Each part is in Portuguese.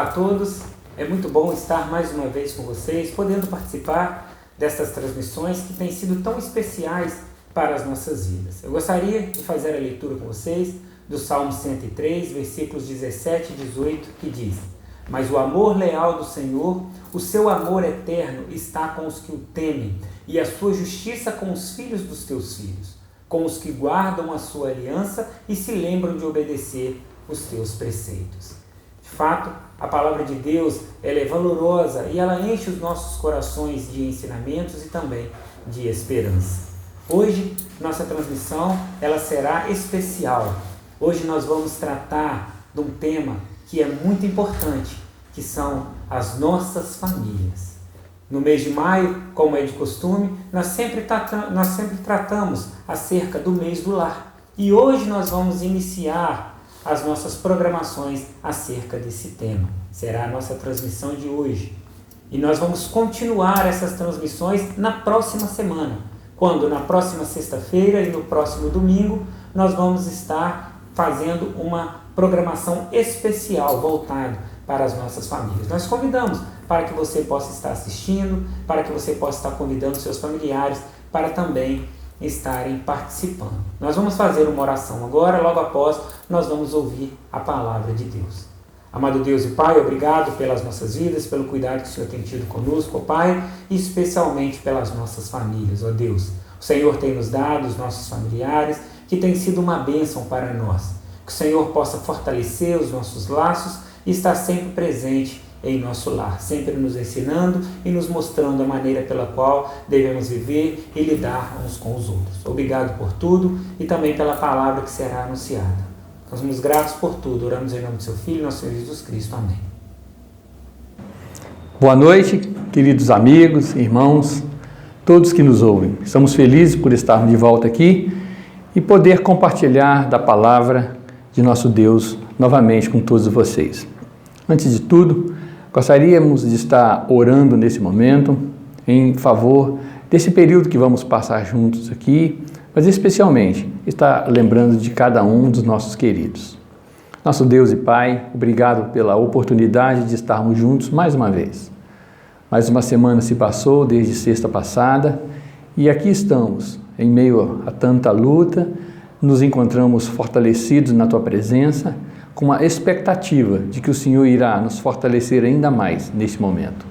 a todos, é muito bom estar mais uma vez com vocês, podendo participar dessas transmissões que têm sido tão especiais para as nossas vidas. Eu gostaria de fazer a leitura com vocês do Salmo 103, versículos 17 e 18, que diz: Mas o amor leal do Senhor, o seu amor eterno está com os que o temem, e a sua justiça com os filhos dos teus filhos, com os que guardam a sua aliança e se lembram de obedecer os teus preceitos. De fato, a palavra de Deus ela é valorosa e ela enche os nossos corações de ensinamentos e também de esperança. Hoje, nossa transmissão ela será especial. Hoje nós vamos tratar de um tema que é muito importante, que são as nossas famílias. No mês de maio, como é de costume, nós sempre tratamos acerca do mês do lar. E hoje nós vamos iniciar as nossas programações acerca desse tema. Será a nossa transmissão de hoje. E nós vamos continuar essas transmissões na próxima semana, quando na próxima sexta-feira e no próximo domingo nós vamos estar fazendo uma programação especial voltada para as nossas famílias. Nós convidamos para que você possa estar assistindo, para que você possa estar convidando seus familiares para também estarem participando. Nós vamos fazer uma oração agora, logo após nós vamos ouvir a palavra de Deus. Amado Deus e Pai, obrigado pelas nossas vidas, pelo cuidado que o Senhor tem tido conosco, ó Pai, e especialmente pelas nossas famílias, ó Deus. O Senhor tem nos dado os nossos familiares, que tem sido uma bênção para nós. Que o Senhor possa fortalecer os nossos laços e estar sempre presente em nosso lar, sempre nos ensinando e nos mostrando a maneira pela qual devemos viver e lidar uns com os outros. Obrigado por tudo e também pela palavra que será anunciada. Nós somos gratos por tudo. Oramos em nome do seu Filho, nosso Senhor Jesus Cristo. Amém. Boa noite, queridos amigos, irmãos, todos que nos ouvem. Estamos felizes por estarmos de volta aqui e poder compartilhar da palavra de nosso Deus novamente com todos vocês. Antes de tudo, gostaríamos de estar orando nesse momento em favor desse período que vamos passar juntos aqui, mas especialmente estar lembrando de cada um dos nossos queridos. Nosso Deus e Pai, obrigado pela oportunidade de estarmos juntos mais uma vez. Mais uma semana se passou desde sexta passada e aqui estamos, em meio a tanta luta, nos encontramos fortalecidos na Tua presença, com a expectativa de que o Senhor irá nos fortalecer ainda mais neste momento.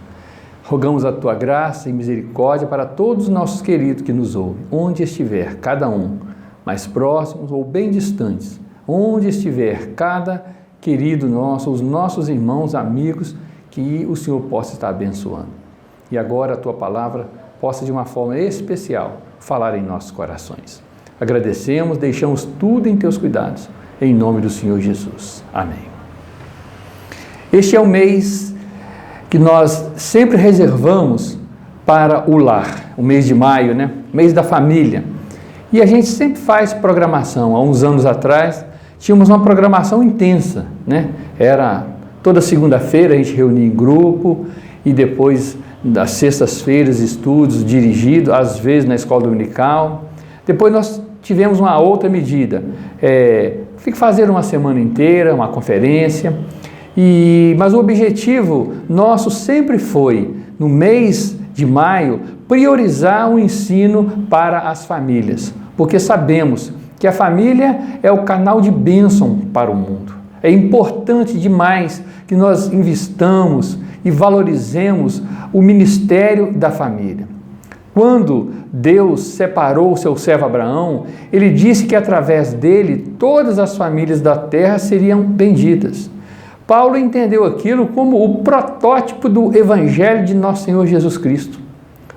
Rogamos a Tua graça e misericórdia para todos os nossos queridos que nos ouvem, onde estiver cada um, mais próximos ou bem distantes, onde estiver cada querido nosso, os nossos irmãos, amigos, que o Senhor possa estar abençoando. E agora a Tua palavra possa de uma forma especial falar em nossos corações. Agradecemos, deixamos tudo em Teus cuidados. Em nome do Senhor Jesus. Amém. Este é o mês que nós sempre reservamos para o lar, o mês de maio, né? Mês da família. E a gente sempre faz programação. Há uns anos atrás, tínhamos uma programação intensa, né? Era toda segunda-feira a gente reunia em grupo e depois das sextas-feiras estudos dirigidos, às vezes na escola dominical. Depois nós tivemos uma outra medida, fazer uma semana inteira, uma conferência, mas o objetivo nosso sempre foi, no mês de maio, priorizar o ensino para as famílias, porque sabemos que a família é o canal de bênção para o mundo. É importante demais que nós investamos e valorizemos o ministério da família. Quando Deus separou o seu servo Abraão, ele disse que através dele todas as famílias da terra seriam benditas. Paulo entendeu aquilo como o protótipo do evangelho de nosso Senhor Jesus Cristo.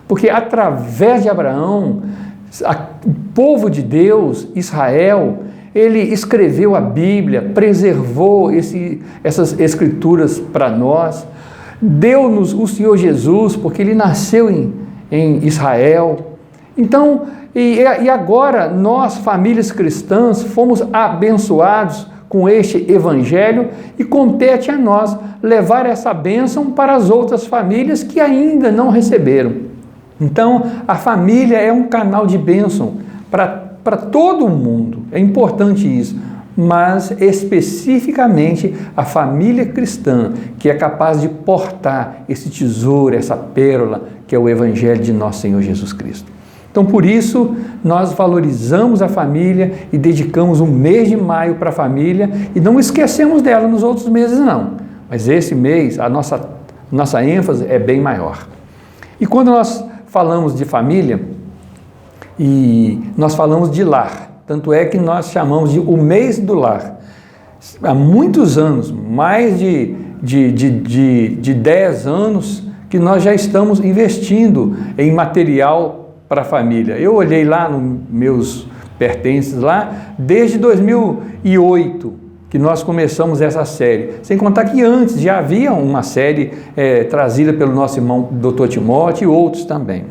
Porque através de Abraão, o povo de Deus, Israel, ele escreveu a Bíblia, preservou essas escrituras para nós, deu-nos o Senhor Jesus, porque ele nasceu em Israel. Então, e agora nós, famílias cristãs, fomos abençoados com este evangelho e compete a nós levar essa bênção para as outras famílias que ainda não receberam. Então, a família é um canal de bênção para todo o mundo, é importante isso, mas especificamente a família cristã, que é capaz de portar esse tesouro, essa pérola, que é o Evangelho de nosso Senhor Jesus Cristo. Então, por isso, nós valorizamos a família e dedicamos um mês de maio para a família e não esquecemos dela nos outros meses, não. Mas esse mês, a nossa ênfase é bem maior. E quando nós falamos de família, e nós falamos de lar, tanto é que nós chamamos de o mês do lar. Há muitos anos, mais de 10 anos, que nós já estamos investindo em material para a família. Eu olhei lá nos meus pertences lá, desde 2008, que nós começamos essa série. Sem contar que antes já havia uma série trazida pelo nosso irmão Dr. Timóteo e outros também.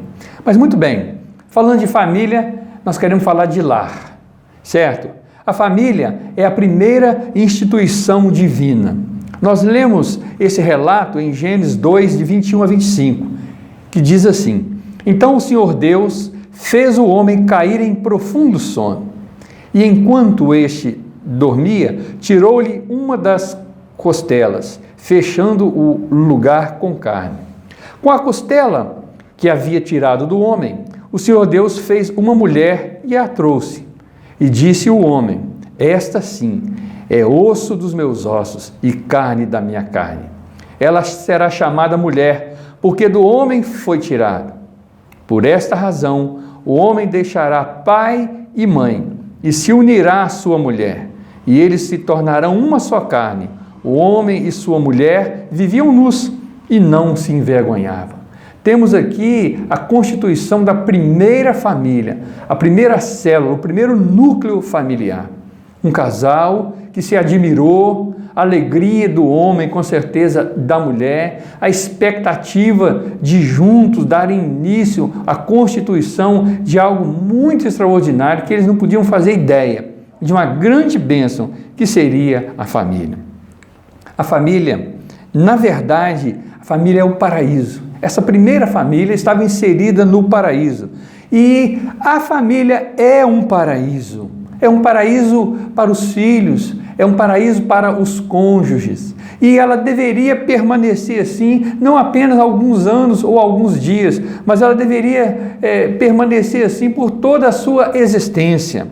Mas muito bem, falando de família, nós queremos falar de lar, certo? A família é a primeira instituição divina. Nós lemos esse relato em Gênesis 2, de 21 a 25, que diz assim: então o Senhor Deus fez o homem cair em profundo sono, e enquanto este dormia, tirou-lhe uma das costelas, fechando o lugar com carne. Com a costela que havia tirado do homem, o Senhor Deus fez uma mulher e a trouxe. E disse o homem: esta sim é osso dos meus ossos e carne da minha carne. Ela será chamada mulher, porque do homem foi tirada. Por esta razão, o homem deixará pai e mãe e se unirá à sua mulher, e eles se tornarão uma só carne. O homem e sua mulher viviam nus e não se envergonhavam. Temos aqui a constituição da primeira família, a primeira célula, o primeiro núcleo familiar. Um casal que se admirou, a alegria do homem, com certeza da mulher, a expectativa de juntos darem início à constituição de algo muito extraordinário que eles não podiam fazer ideia, de uma grande bênção que seria a família. A família, na verdade, a família é o paraíso. Essa primeira família estava inserida no paraíso. E a família é um paraíso. É um paraíso para os filhos, é um paraíso para os cônjuges. E ela deveria permanecer assim, não apenas alguns anos ou alguns dias, mas ela deveria permanecer assim por toda a sua existência.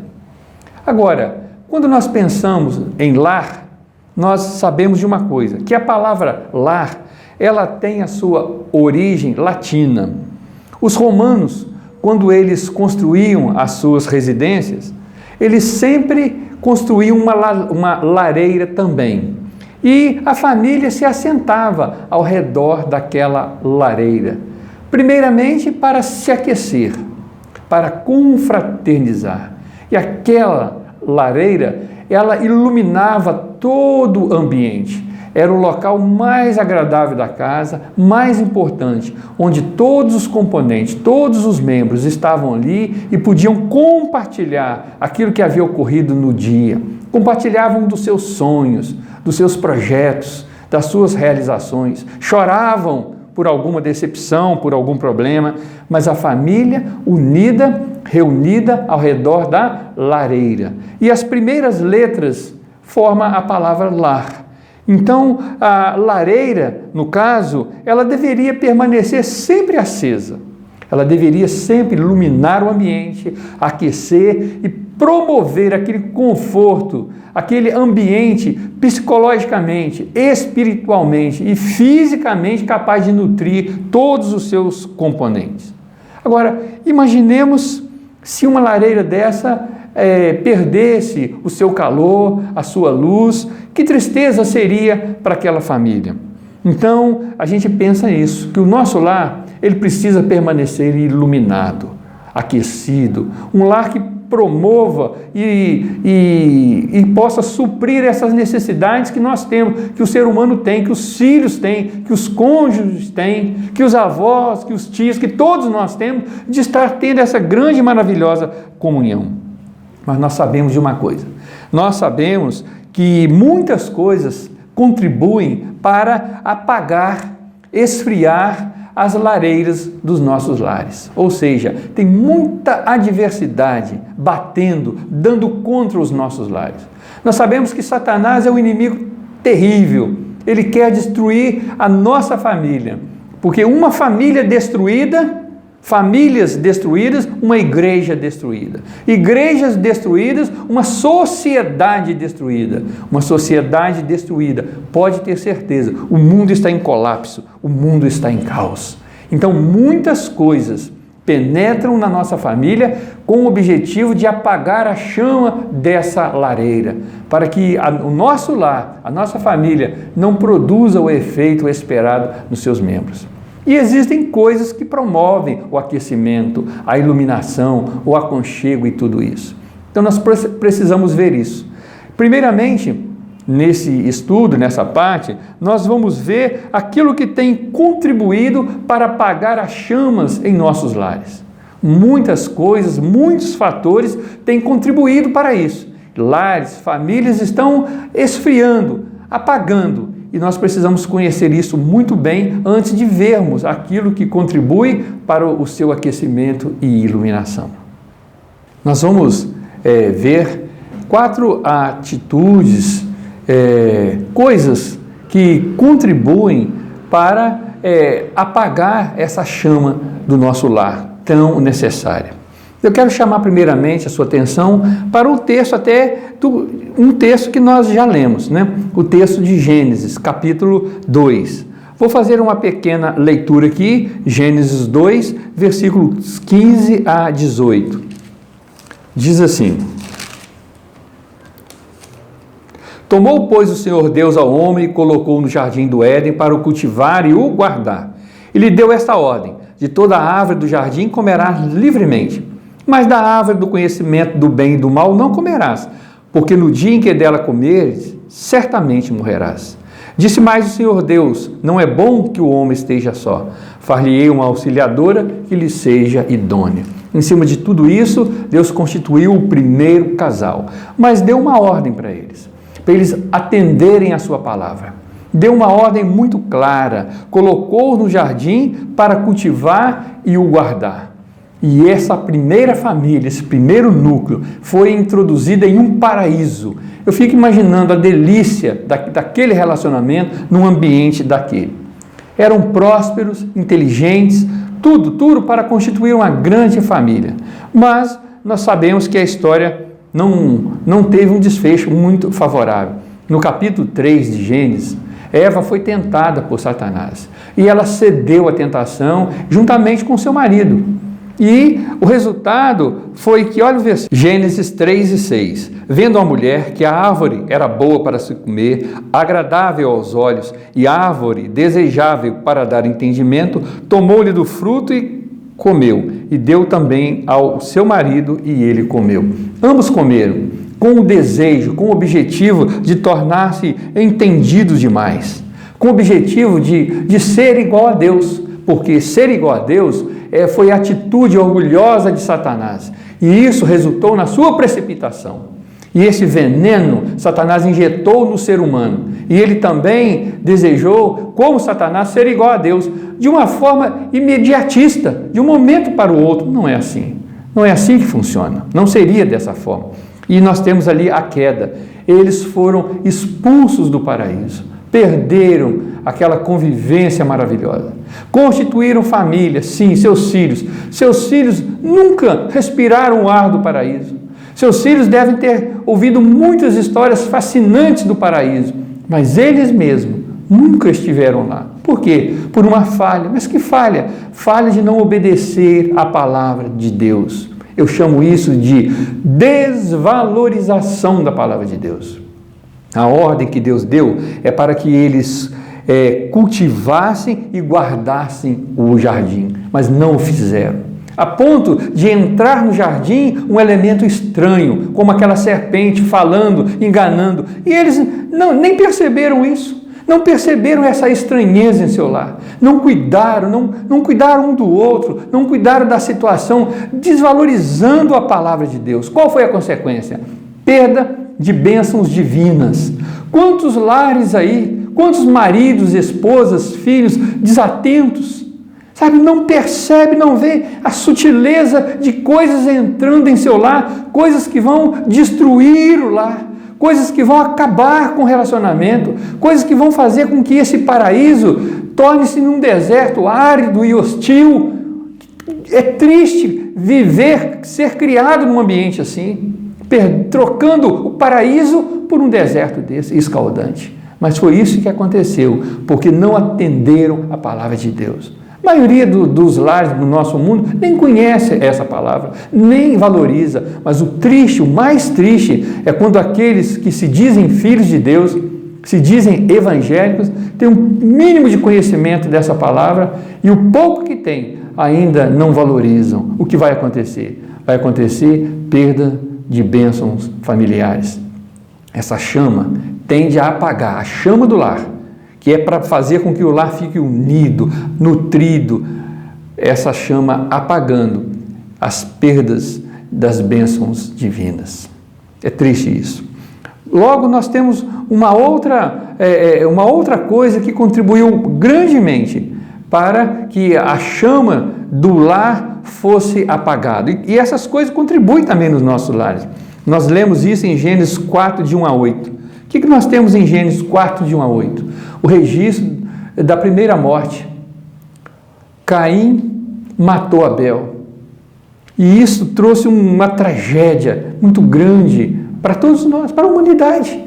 Agora, quando nós pensamos em lar, nós sabemos de uma coisa, que a palavra lar, ela tem a sua origem latina. Os romanos, quando eles construíam as suas residências, eles sempre construíam uma lareira também. E a família se assentava ao redor daquela lareira. Primeiramente para se aquecer, para confraternizar. E aquela lareira, ela iluminava todo o ambiente. Era o local mais agradável da casa, mais importante, onde todos os componentes, todos os membros estavam ali e podiam compartilhar aquilo que havia ocorrido no dia. Compartilhavam dos seus sonhos, dos seus projetos, das suas realizações. Choravam por alguma decepção, por algum problema, mas a família unida, reunida ao redor da lareira. E as primeiras letras formam a palavra lar. Então, a lareira, no caso, ela deveria permanecer sempre acesa. Ela deveria sempre iluminar o ambiente, aquecer e promover aquele conforto, aquele ambiente psicologicamente, espiritualmente e fisicamente capaz de nutrir todos os seus componentes. Agora, imaginemos se uma lareira dessa perdesse o seu calor, a sua luz, que tristeza seria para aquela família. Então, a gente pensa nisso, que o nosso lar, ele precisa permanecer iluminado, aquecido, um lar que promova e possa suprir essas necessidades que nós temos, que o ser humano tem, que os filhos têm, que os cônjuges têm, que os avós, que os tios, que todos nós temos, de estar tendo essa grande e maravilhosa comunhão. Mas nós sabemos de uma coisa, nós sabemos que muitas coisas contribuem para apagar, esfriar as lareiras dos nossos lares. Ou seja, tem muita adversidade batendo, dando contra os nossos lares. Nós sabemos que Satanás é um inimigo terrível. Ele quer destruir a nossa família, porque uma família destruída, famílias destruídas, uma igreja destruída. Igrejas destruídas, uma sociedade destruída. Uma sociedade destruída, pode ter certeza, o mundo está em colapso, o mundo está em caos. Então, muitas coisas penetram na nossa família com o objetivo de apagar a chama dessa lareira, para que o nosso lar, a nossa família, não produza o efeito esperado nos seus membros. E existem coisas que promovem o aquecimento, a iluminação, o aconchego e tudo isso. Então nós precisamos ver isso. Primeiramente, nesse estudo, nessa parte, nós vamos ver aquilo que tem contribuído para apagar as chamas em nossos lares. Muitas coisas, muitos fatores têm contribuído para isso. Lares, famílias estão esfriando, apagando. E nós precisamos conhecer isso muito bem antes de vermos aquilo que contribui para o seu aquecimento e iluminação. Nós vamos ver 4 atitudes, coisas que contribuem para apagar essa chama do nosso lar tão necessária. Eu quero chamar primeiramente a sua atenção para o texto um texto que nós já lemos, né? O texto de Gênesis, capítulo 2. Vou fazer uma pequena leitura aqui, Gênesis 2, versículos 15 a 18. Diz assim: Tomou, pois, o Senhor Deus ao homem e colocou no jardim do Éden para o cultivar e o guardar. E lhe deu esta ordem: de toda a árvore do jardim comerás livremente, mas da árvore do conhecimento do bem e do mal não comerás, porque no dia em que dela comeres, certamente morrerás. Disse mais o Senhor Deus: não é bom que o homem esteja só. Far-lhe-ei uma auxiliadora que lhe seja idônea. Em cima de tudo isso, Deus constituiu o primeiro casal, mas deu uma ordem para eles atenderem a sua palavra. Deu uma ordem muito clara, colocou-os no jardim para cultivar e o guardar. E essa primeira família, esse primeiro núcleo, foi introduzida em um paraíso. Eu fico imaginando a delícia daquele relacionamento num ambiente daquele. Eram prósperos, inteligentes, tudo para constituir uma grande família. Mas nós sabemos que a história não teve um desfecho muito favorável. No capítulo 3 de Gênesis, Eva foi tentada por Satanás e ela cedeu à tentação juntamente com seu marido. E o resultado foi que, olha o versículo, Gênesis 3 e 6. Vendo a mulher que a árvore era boa para se comer, agradável aos olhos e árvore desejável para dar entendimento, tomou-lhe do fruto e comeu, e deu também ao seu marido e ele comeu. Ambos comeram com o desejo, com o objetivo de tornar-se entendidos demais, com o objetivo de ser igual a Deus, porque ser igual a Deus foi a atitude orgulhosa de Satanás, e isso resultou na sua precipitação. E esse veneno Satanás injetou no ser humano, e ele também desejou, como Satanás, ser igual a Deus, de uma forma imediatista, de um momento para o outro. Não é assim, não é assim que funciona, não seria dessa forma. E nós temos ali a queda, eles foram expulsos do paraíso, perderam aquela convivência maravilhosa, constituíram família, sim, seus filhos nunca respiraram o ar do paraíso, seus filhos devem ter ouvido muitas histórias fascinantes do paraíso, mas eles mesmos nunca estiveram lá. Por quê? Por uma falha. Mas que falha? Falha de não obedecer à palavra de Deus. Eu chamo isso de desvalorização da palavra de Deus. A ordem que Deus deu é para que eles cultivassem e guardassem o jardim, mas não o fizeram. A ponto de entrar no jardim um elemento estranho, como aquela serpente falando, enganando. E eles nem perceberam isso. Não perceberam essa estranheza em seu lar, não cuidaram um do outro, não cuidaram da situação, desvalorizando a palavra de Deus. Qual foi a consequência? Perda de bênçãos divinas. Quantos lares aí, quantos maridos, esposas, filhos desatentos, Sabe, não percebe, não vê a sutileza de coisas entrando em seu lar, coisas que vão destruir o lar, coisas que vão acabar com o relacionamento, coisas que vão fazer com que esse paraíso torne-se num deserto árido e hostil. É triste viver, ser criado num ambiente assim, trocando o paraíso por um deserto desse, escaldante. Mas foi isso que aconteceu, porque não atenderam a palavra de Deus. A maioria dos lares do nosso mundo nem conhece essa palavra, nem valoriza. Mas o triste, o mais triste, é quando aqueles que se dizem filhos de Deus, se dizem evangélicos, têm um mínimo de conhecimento dessa palavra e o pouco que tem ainda não valorizam. O que vai acontecer? Vai acontecer perda de bênçãos familiares. Essa chama tende a apagar, a chama do lar, que é para fazer com que o lar fique unido, nutrido, essa chama apagando as perdas das bênçãos divinas. É triste isso. Logo, nós temos uma outra coisa que contribuiu grandemente para que a chama do lar fosse apagada. E essas coisas contribuem também nos nossos lares. Nós lemos isso em Gênesis 4, de 1 a 8. O que nós temos em Gênesis 4, de 1 a 8? O registro da primeira morte. Caim matou Abel. E isso trouxe uma tragédia muito grande para todos nós, para a humanidade.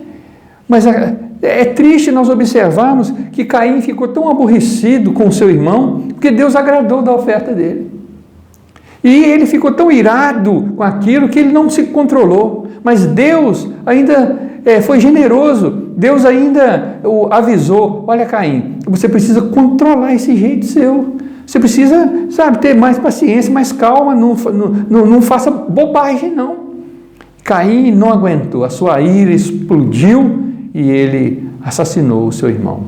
Mas é triste nós observarmos que Caim ficou tão aborrecido com o seu irmão, porque Deus agradou da oferta dele. E ele ficou tão irado com aquilo que ele não se controlou. Mas Deus ainda foi generoso. Deus ainda o avisou: olha, Caim, você precisa controlar esse jeito seu. Você precisa, ter mais paciência, mais calma, não faça bobagem, não. Caim não aguentou, a sua ira explodiu e ele assassinou o seu irmão.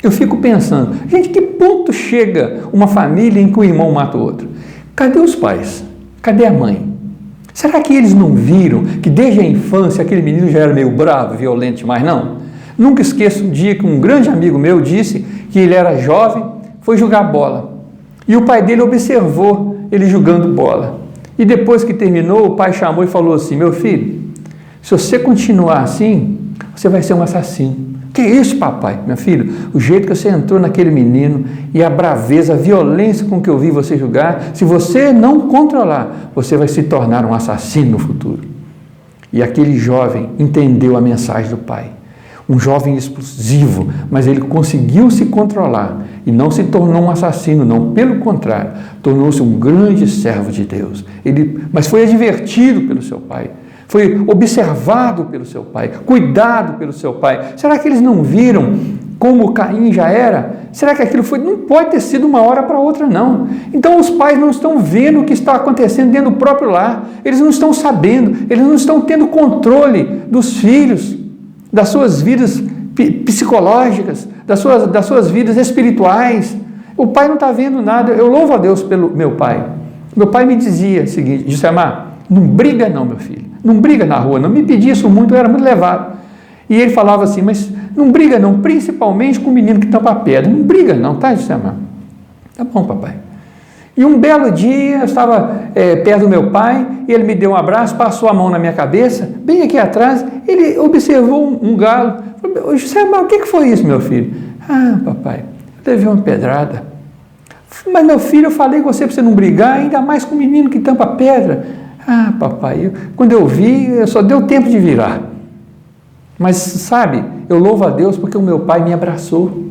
Eu fico pensando, gente, que ponto chega uma família em que um irmão mata o outro? Cadê os pais? Cadê a mãe? Será que eles não viram que desde a infância aquele menino já era meio bravo, violento demais? Não. Nunca esqueço um dia que um grande amigo meu disse que ele era jovem, foi jogar bola. E o pai dele observou ele jogando bola. E depois que terminou, o pai chamou e falou assim: meu filho, se você continuar assim, você vai ser um assassino. Que isso, papai? Meu filho, o jeito que você entrou naquele menino e a braveza, a violência com que eu vi você jogar, se você não controlar, você vai se tornar um assassino no futuro. E aquele jovem entendeu a mensagem do pai. Um jovem explosivo, mas ele conseguiu se controlar e não se tornou um assassino, não, pelo contrário, tornou-se um grande servo de Deus. Mas foi advertido pelo seu pai, foi observado pelo seu pai, cuidado pelo seu pai. Será que eles não viram como Caim já era? Será que aquilo não pode ter sido uma hora para outra, não? Então os pais não estão vendo o que está acontecendo dentro do próprio lar, eles não estão sabendo, eles não estão tendo controle dos filhos, das suas vidas psicológicas, das suas vidas espirituais. O pai não está vendo nada. Eu louvo a Deus pelo meu pai. Meu pai me dizia o seguinte: Gisemar, não briga não, meu filho, não briga na rua, não me pedia isso muito, eu era muito levado. E ele falava assim: mas não briga não, principalmente com o menino que tampa a pedra, não briga não, tá, Gisemar? Tá bom, papai. E um belo dia, eu estava perto do meu pai, e ele me deu um abraço, passou a mão na minha cabeça, bem aqui atrás, ele observou um galo. Falou: Gisemar, o que foi isso, meu filho? Ah, papai, eu levei uma pedrada. Mas, meu filho, eu falei com você para você não brigar, ainda mais com o menino que tampa pedra. Ah, papai, quando eu vi, só deu tempo de virar. Mas, sabe, eu louvo a Deus porque o meu pai me abraçou.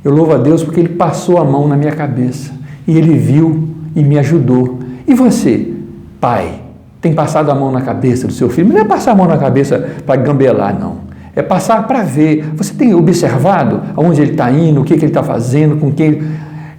Eu louvo a Deus porque ele passou a mão na minha cabeça. E ele viu e me ajudou. E você, pai, tem passado a mão na cabeça do seu filho? Não é passar a mão na cabeça para gambelar, não. É passar para ver. Você tem observado aonde ele está indo, o que ele está fazendo, com quem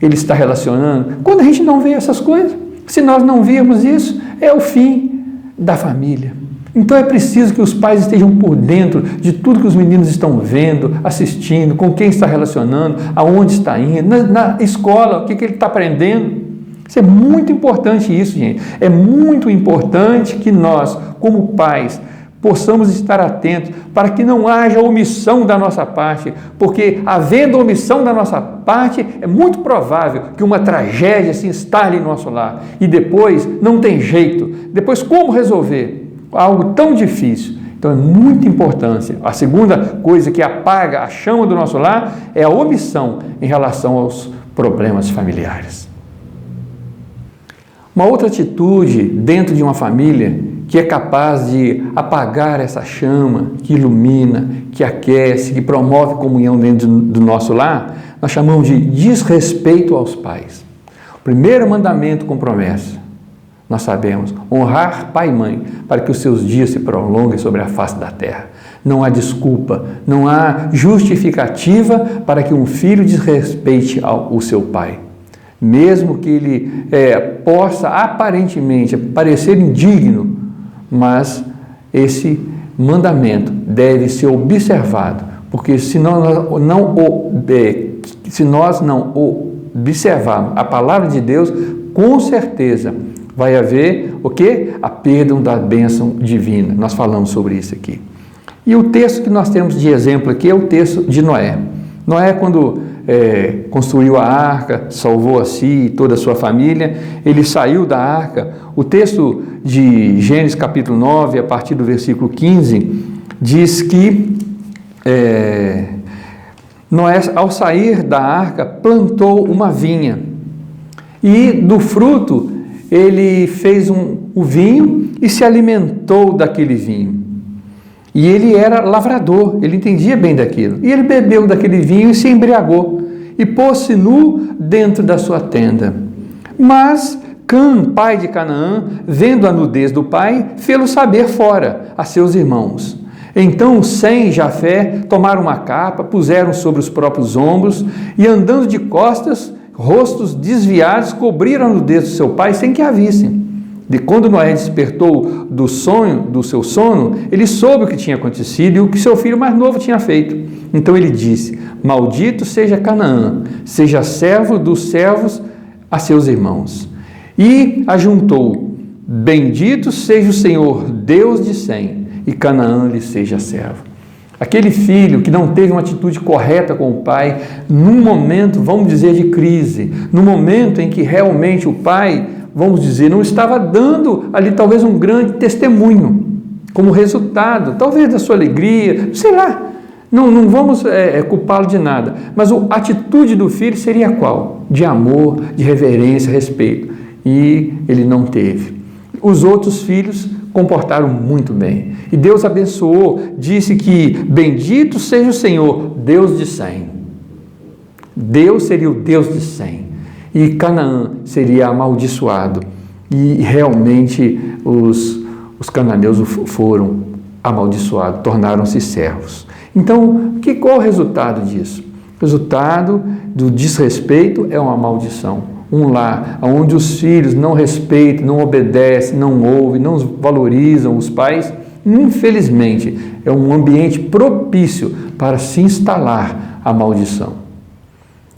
ele está relacionando? Quando a gente não vê essas coisas, se nós não virmos isso, é o fim da família. Então é preciso que os pais estejam por dentro de tudo que os meninos estão vendo, assistindo, com quem está relacionando, aonde está indo, na escola, o que ele está aprendendo. Isso é muito importante, isso, gente. É muito importante que nós, como pais, possamos estar atentos para que não haja omissão da nossa parte, porque havendo omissão da nossa parte, é muito provável que uma tragédia se instale em nosso lar e depois não tem jeito. Depois como resolver? Algo tão difícil. Então é muita importância. A segunda coisa que apaga a chama do nosso lar é a omissão em relação aos problemas familiares. Uma outra atitude dentro de uma família que é capaz de apagar essa chama, que ilumina, que aquece, que promove comunhão dentro do nosso lar, nós chamamos de desrespeito aos pais. O primeiro mandamento com promessa, nós sabemos, honrar pai e mãe, para que os seus dias se prolonguem sobre a face da terra. Não há desculpa, não há justificativa para que um filho desrespeite o seu pai. Mesmo que ele possa aparentemente parecer indigno, mas esse mandamento deve ser observado, porque se nós não observarmos a palavra de Deus, com certeza vai haver o quê? A perda da bênção divina. Nós falamos sobre isso aqui. E o texto que nós temos de exemplo aqui é o texto de Noé. Noé, quando construiu a arca, salvou a si e toda a sua família, ele saiu da arca. O texto de Gênesis capítulo 9, a partir do versículo 15, diz que Noé, ao sair da arca, plantou uma vinha e do fruto ele fez o vinho e se alimentou daquele vinho. E ele era lavrador, ele entendia bem daquilo. E ele bebeu daquele vinho e se embriagou, e pôs-se nu dentro da sua tenda. Mas Cã, pai de Canaã, vendo a nudez do pai, fê-lo saber fora a seus irmãos. Então Sem e Jafé tomaram uma capa, puseram sobre os próprios ombros, e andando de costas, rostos desviados, cobriram a nudez do seu pai sem que a vissem. De quando Noé despertou do seu sono, ele soube o que tinha acontecido e o que seu filho mais novo tinha feito. Então ele disse: maldito seja Canaã, seja servo dos servos a seus irmãos. E ajuntou: bendito seja o Senhor, Deus de Sem, e Canaã lhe seja servo. Aquele filho que não teve uma atitude correta com o pai, num momento, vamos dizer, de crise, no momento em que realmente o pai, vamos dizer, não estava dando ali talvez um grande testemunho, como resultado, talvez da sua alegria, sei lá, não vamos culpá-lo de nada, mas a atitude do filho seria qual? De amor, de reverência, respeito, e ele não teve. Os outros filhos comportaram muito bem, e Deus abençoou, disse que bendito seja o Senhor, Deus de Sem. Deus seria o Deus de Sem. E Canaã seria amaldiçoado. E realmente os cananeus foram amaldiçoados, tornaram-se servos. Então, qual o resultado disso? O resultado do desrespeito é uma maldição. Um lar onde os filhos não respeitam, não obedecem, não ouvem, não valorizam os pais, infelizmente, é um ambiente propício para se instalar a maldição.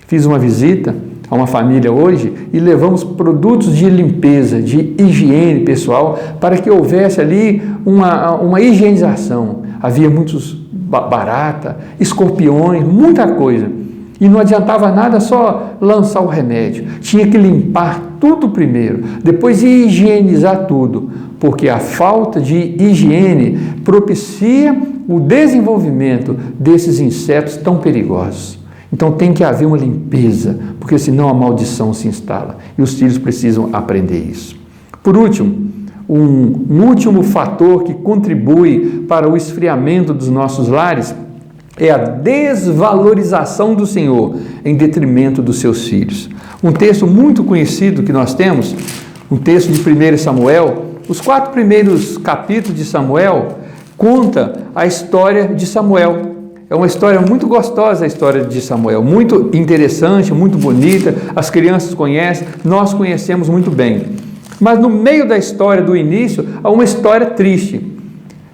Fiz uma visita a uma família hoje e levamos produtos de limpeza, de higiene pessoal, para que houvesse ali uma higienização. Havia muitos barata, escorpiões, muita coisa. E não adiantava nada só lançar o remédio. Tinha que limpar tudo primeiro, depois higienizar tudo, porque a falta de higiene propicia o desenvolvimento desses insetos tão perigosos. Então tem que haver uma limpeza, porque senão a maldição se instala. E os filhos precisam aprender isso. Por último, um último fator que contribui para o esfriamento dos nossos lares é a desvalorização do Senhor em detrimento dos seus filhos. Um texto muito conhecido que nós temos, um texto de 1 Samuel, os 4 primeiros capítulos de Samuel conta a história de Samuel. É uma história muito gostosa, a história de Samuel, muito interessante, muito bonita, as crianças conhecem, nós conhecemos muito bem. Mas no meio da história, do início, há uma história triste.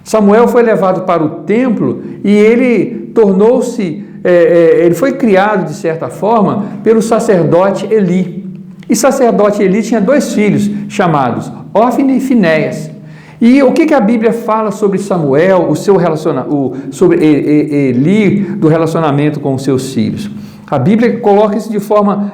Samuel foi levado para o templo e ele tornou-se, ele foi criado de certa forma pelo sacerdote Eli. E sacerdote Eli tinha 2 filhos chamados Ófine e Finéias. E o que a Bíblia fala sobre Samuel, sobre Eli, do relacionamento com os seus filhos? A Bíblia coloca isso de forma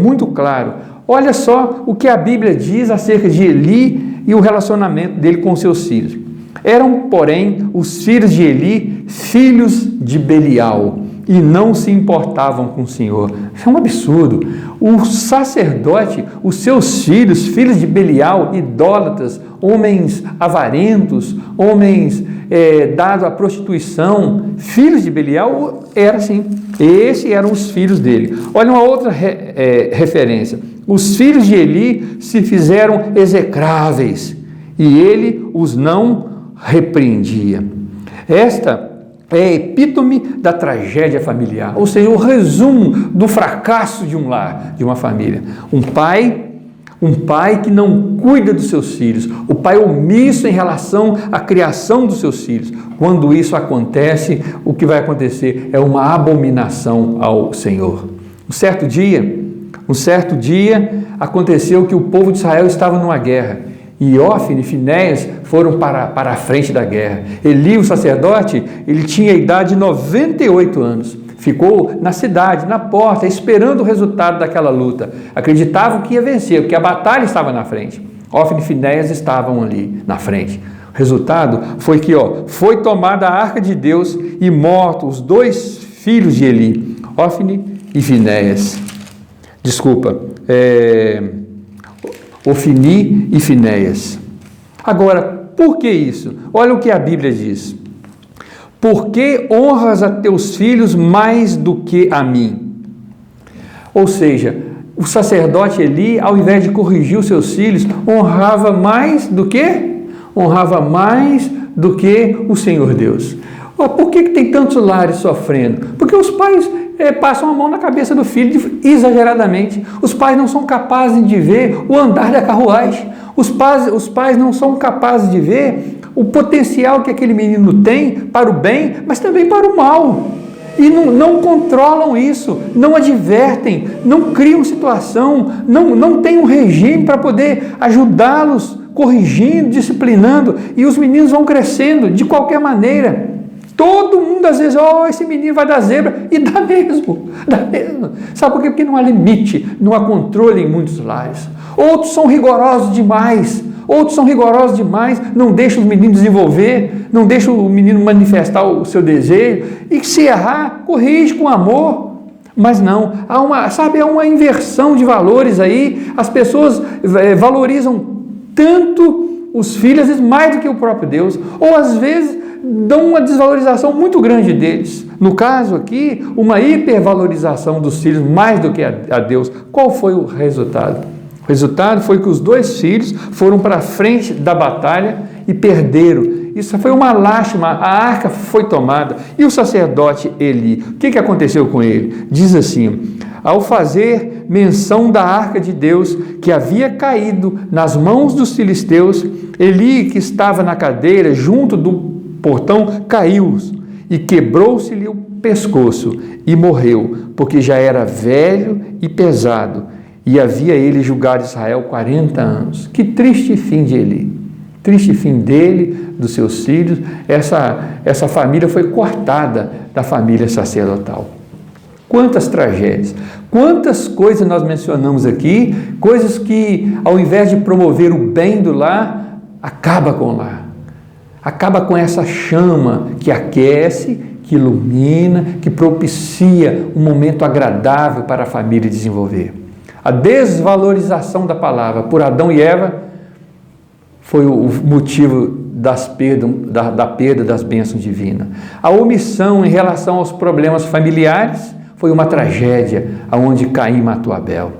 muito clara. Olha só o que a Bíblia diz acerca de Eli e o relacionamento dele com os seus filhos. Eram, porém, os filhos de Eli filhos de Belial, e não se importavam com o Senhor. Isso é um absurdo. O sacerdote, os seus filhos de Belial, idólatras, homens avarentos, homens dados à prostituição, filhos de Belial, era assim. Esses eram os filhos dele. Olha uma outra referência. Os filhos de Eli se fizeram execráveis, e ele os não repreendia. Esta é a epítome da tragédia familiar, ou seja, o resumo do fracasso de um lar, de uma família. Um pai que não cuida dos seus filhos, o pai omisso em relação à criação dos seus filhos. Quando isso acontece, o que vai acontecer é uma abominação ao Senhor. Um certo dia aconteceu que o povo de Israel estava numa guerra, e Ofni e Finéias foram para a frente da guerra. Eli, o sacerdote, ele tinha a idade de 98 anos. Ficou na cidade, na porta, esperando o resultado daquela luta. Acreditavam que ia vencer, porque a batalha estava na frente. Ofni e Finéias estavam ali na frente. O resultado foi que foi tomada a arca de Deus e mortos os dois filhos de Eli, Ofni e Finéias. Ofni e Finéias. Agora, por que isso? Olha o que a Bíblia diz. Por que honras a teus filhos mais do que a mim? Ou seja, o sacerdote Eli, ao invés de corrigir os seus filhos, honrava mais do que? Honrava mais do que o Senhor Deus. Por que tem tantos lares sofrendo? Porque os pais passam a mão na cabeça do filho exageradamente. Os pais não são capazes de ver o andar da carruagem. Os pais não são capazes de ver o potencial que aquele menino tem para o bem, mas também para o mal. E não controlam isso, não advertem, não criam situação, não têm um regime para poder ajudá-los, corrigindo, disciplinando, e os meninos vão crescendo de qualquer maneira. Todo mundo às vezes, esse menino vai dar zebra, e dá mesmo. Sabe por quê? Porque não há limite, não há controle em muitos lares. Outros são rigorosos demais, não deixam os meninos desenvolver, não deixam o menino manifestar o seu desejo, e se errar, corrige com amor. Mas não, há uma inversão de valores aí. As pessoas valorizam tanto os filhos, às vezes mais do que o próprio Deus, ou às vezes dão uma desvalorização muito grande deles. No caso aqui, uma hipervalorização dos filhos mais do que a Deus. Qual foi o resultado? O resultado foi que os dois filhos foram para a frente da batalha e perderam. Isso foi uma lástima, a arca foi tomada. E o sacerdote Eli, o que aconteceu com ele? Diz assim: ao fazer menção da arca de Deus que havia caído nas mãos dos filisteus, Eli, que estava na cadeira junto do portão, caiu e quebrou-se-lhe o pescoço e morreu, porque já era velho e pesado, e havia ele julgado Israel 40 anos. Que triste fim de Eli, triste fim dele, dos seus filhos. Essa família foi cortada da família sacerdotal. Quantas tragédias, quantas coisas nós mencionamos aqui, coisas que, ao invés de promover o bem do lar, acaba com o lar. Acaba com essa chama que aquece, que ilumina, que propicia um momento agradável para a família desenvolver. A desvalorização da palavra por Adão e Eva foi o motivo da perda das bênçãos divinas. A omissão em relação aos problemas familiares foi uma tragédia, onde Caim matou Abel.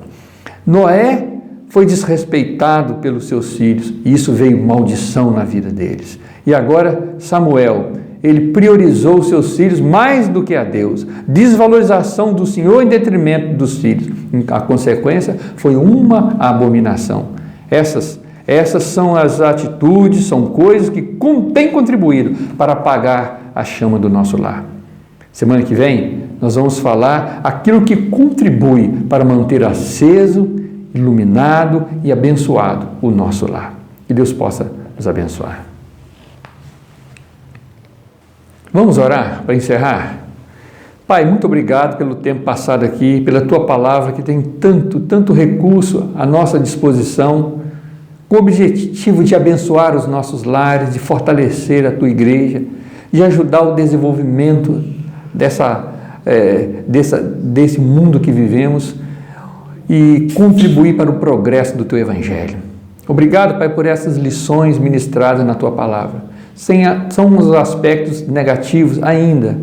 Noé foi desrespeitado pelos seus filhos, e isso veio maldição na vida deles. E agora Samuel, ele priorizou os seus filhos mais do que a Deus. Desvalorização do Senhor em detrimento dos filhos. A consequência foi uma abominação. Essas são as atitudes, são coisas que têm contribuído para apagar a chama do nosso lar. Semana que vem, nós vamos falar aquilo que contribui para manter aceso, iluminado e abençoado o nosso lar. Que Deus possa nos abençoar. Vamos orar para encerrar? Pai, muito obrigado pelo tempo passado aqui, pela Tua palavra que tem tanto recurso à nossa disposição, com o objetivo de abençoar os nossos lares, de fortalecer a Tua igreja, de ajudar o desenvolvimento desse mundo que vivemos e contribuir para o progresso do Teu Evangelho. Obrigado, Pai, por essas lições ministradas na Tua palavra. São os aspectos negativos ainda.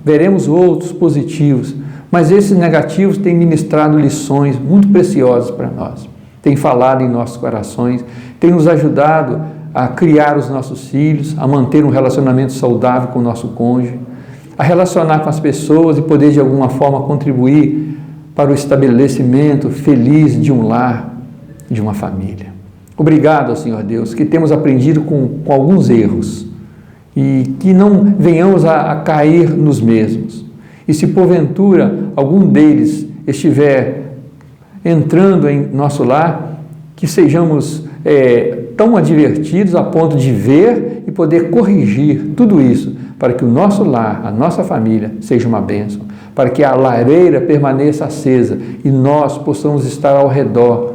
Veremos outros positivos, mas esses negativos têm ministrado lições muito preciosas para nós. Têm falado em nossos corações, têm nos ajudado a criar os nossos filhos, a manter um relacionamento saudável com o nosso cônjuge, a relacionar com as pessoas e poder de alguma forma contribuir para o estabelecimento feliz de um lar, de uma família. Obrigado, Senhor Deus, que temos aprendido com alguns erros e que não venhamos a cair nos mesmos. E se porventura algum deles estiver entrando em nosso lar, que sejamos tão advertidos a ponto de ver e poder corrigir tudo isso, para que o nosso lar, a nossa família, seja uma bênção, para que a lareira permaneça acesa e nós possamos estar ao redor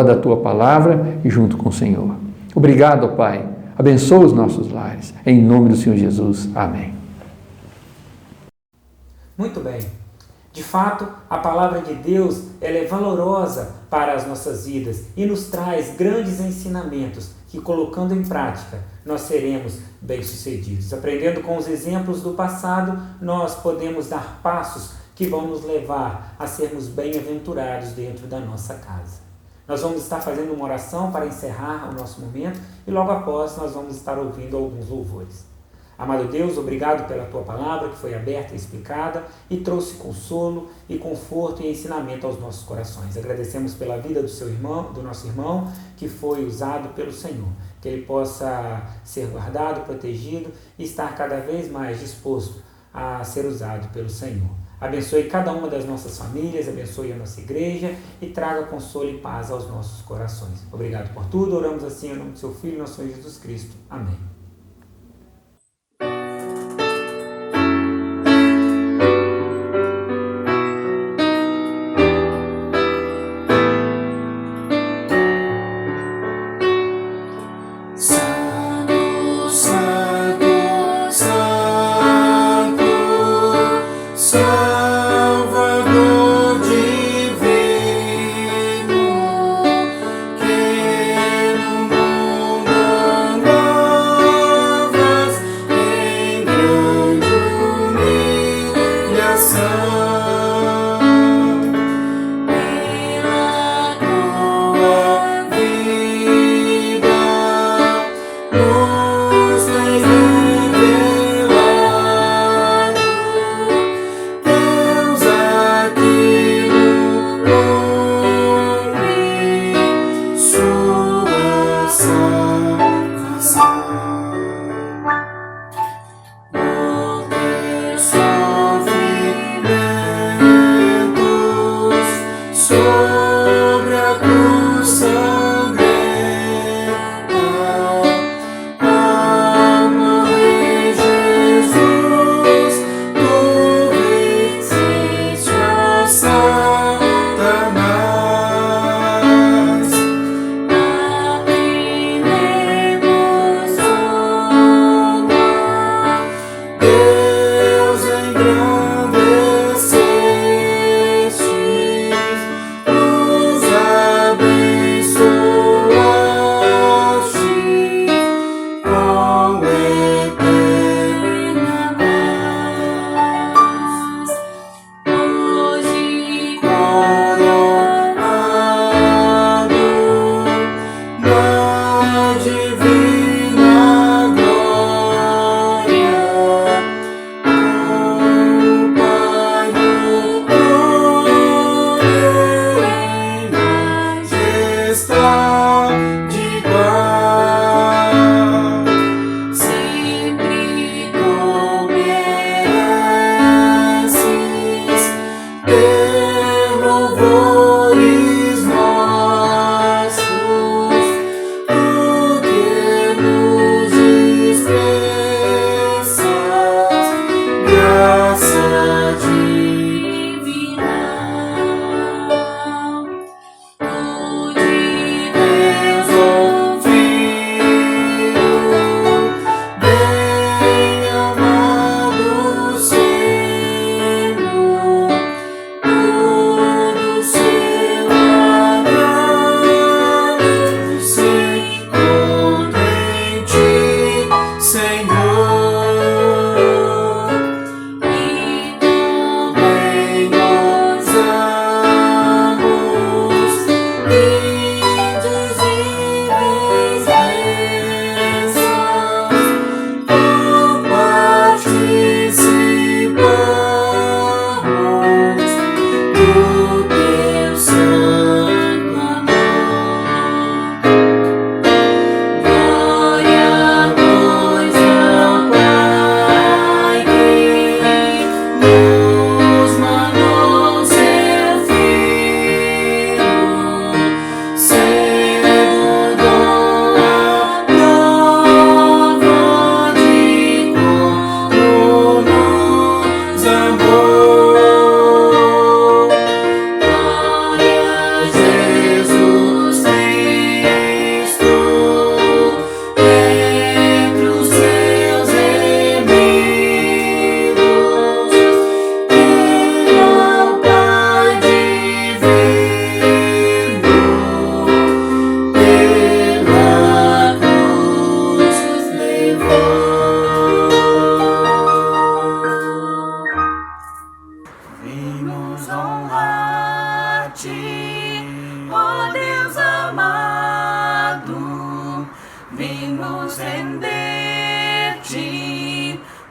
da Tua palavra e junto com o Senhor. Obrigado, Pai. Abençoa os nossos lares. Em nome do Senhor Jesus. Amém. Muito bem. De fato, a palavra de Deus ela é valorosa para as nossas vidas e nos traz grandes ensinamentos que, colocando em prática, nós seremos bem-sucedidos. Aprendendo com os exemplos do passado, nós podemos dar passos que vão nos levar a sermos bem-aventurados dentro da nossa casa. Nós vamos estar fazendo uma oração para encerrar o nosso momento e logo após nós vamos estar ouvindo alguns louvores. Amado Deus, obrigado pela Tua palavra que foi aberta e explicada e trouxe consolo e conforto e ensinamento aos nossos corações. Agradecemos pela vida do nosso irmão que foi usado pelo Senhor. Que ele possa ser guardado, protegido e estar cada vez mais disposto a ser usado pelo Senhor. Abençoe cada uma das nossas famílias, abençoe a nossa igreja e traga consolo e paz aos nossos corações. Obrigado por tudo, oramos assim em nome do Seu Filho, nosso Senhor Jesus Cristo. Amém.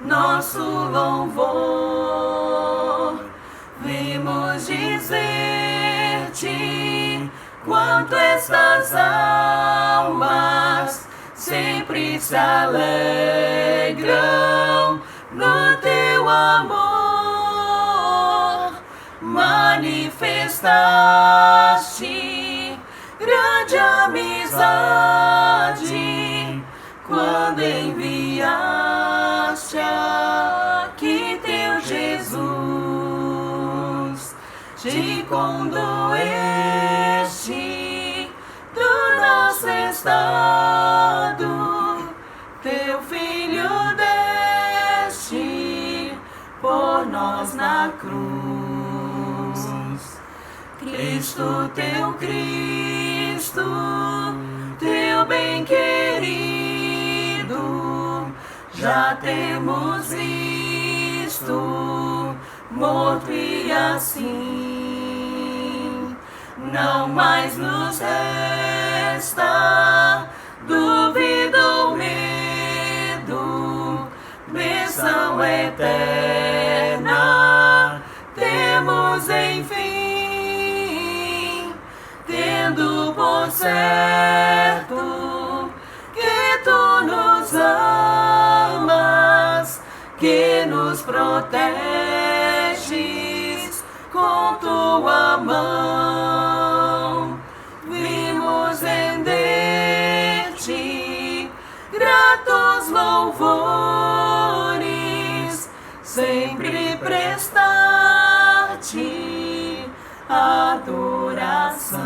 nosso louvor. Vimos dizer-te quanto estas almas sempre se alegram no teu amor. Manifestaste grande amizade quando enviaste aqui teu Jesus. Te condoeste do nosso estado, teu filho deste por nós na cruz. Cristo, teu bem querido, já temos visto, morto e assim não mais nos resta dúvida ou medo. Bênção eterna temos enfim, tendo por certo que tu nos amas, que nos proteges com tua mão. Vimos render-te gratos louvores, sempre prestar-te adoração.